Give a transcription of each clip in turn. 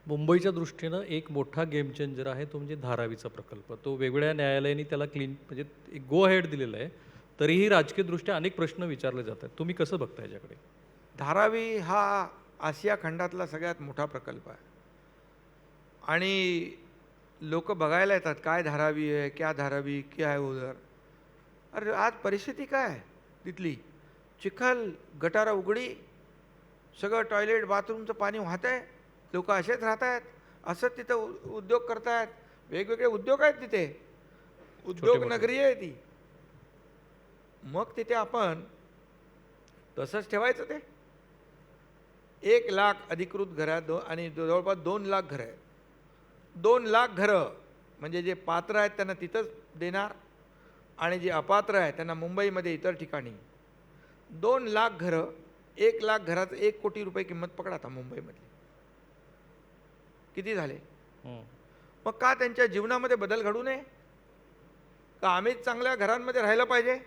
मुंबईच्या दृष्टीनं एक मोठा गेम चेंजर आहे तो म्हणजे धारावीचा प्रकल्प. तो वेगवेगळ्या न्यायालयांनी त्याला क्लीन म्हणजे एक गो अहेड दिलेलं आहे. तरीही राजकीयदृष्ट्या अनेक प्रश्न विचारले जात आहेत. तुम्ही कसं बघता याच्याकडे? धारावी हा आशिया खंडातला सगळ्यात मोठा प्रकल्प आहे आणि लोक बघायला येतात काय धारावी आहे, क्या धारावी, क्या आहे उधर. अरे आज परिस्थिती काय आहे तिथली? चिखल, गटारं उघडी, सगळं टॉयलेट बाथरूमचं पाणी वाहत आहे, लोक असेच राहत आहेत, असंच तिथं उद्योग करतायत, वेगवेगळे उद्योग आहेत तिथे, उद्योग नगरी आहे ती. मग तिथे आपण तसंच ठेवायचं ते? 1,00,000 अधिकृत घरात आणि जवळपास 2,00,000 घरं आहेत. 2,00,000 घरं म्हणजे जे पात्र आहेत त्यांना तिथंच देणार आणि जे अपात्र आहेत त्यांना मुंबईमध्ये इतर ठिकाणी. 2,00,000 घरं, 1,00,000 घराचं 1 कोटी रुपये किंमत पकडा आता मुंबईमधली. किती झाले? मग का त्यांच्या जीवनामध्ये बदल घडू नये? का आम्हीच चांगल्या घरांमध्ये राहायला पाहिजे?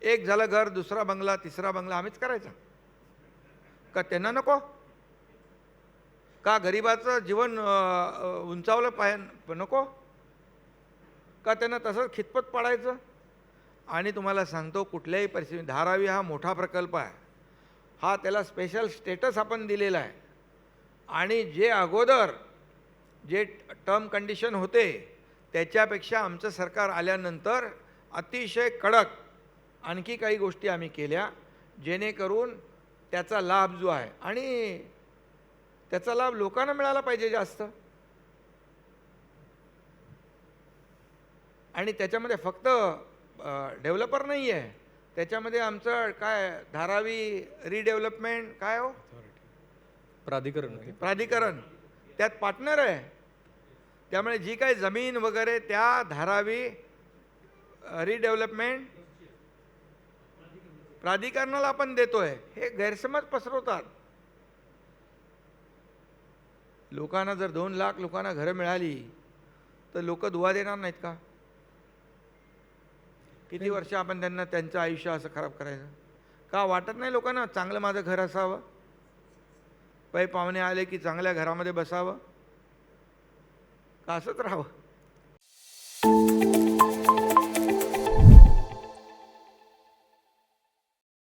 एक झालं घर, दुसरा बंगला, तिसरा बंगला आम्हीच करायचा का? त्यांना नको का? गरिबाचं जीवन उंचावलं पाहिजे नको का? त्यांना तसंच खितपत पाडायचं? आणि तुम्हाला सांगतो कुठल्याही परिस्थितीत धारावी हा मोठा प्रकल्प आहे, हा त्याला स्पेशल स्टेटस आपण दिलेला आहे. आणि जे अगोदर जे टर्म कंडिशन होते त्याच्यापेक्षा आमचं सरकार आल्यानंतर अतिशय कडक आणखी काही गोष्टी आम्ही केल्या जेणेकरून त्याचा लाभ जो आहे आणि त्याचा लाभ लोकांना मिळाला पाहिजे जास्त. आणि त्याच्यामध्ये फक्त डेव्हलपर नाही आहे, त्याच्यामध्ये आमचं काय धारावी रिडेव्हलपमेंट काय हो प्राधिकरण त्यात पार्टनर आहे. त्यामुळे जी काही जमीन वगैरे त्या धारावी रिडेव्हलपमेंट प्राधिकरणाला आपण देतोय, हे गैरसमज पसरवतात. लोकांना जर 2,00,000 लोकांना घरं मिळाली तर लोक दुवा देणार नाहीत का? किती वर्ष आपण त्यांना त्यांचं आयुष्य असं खराब करायचं का? वाटत नाही लोकांना चांगलं माझं घर असावं, पै पाहुणे आले की चांगल्या घरामध्ये बसावं का? असंच राहावं?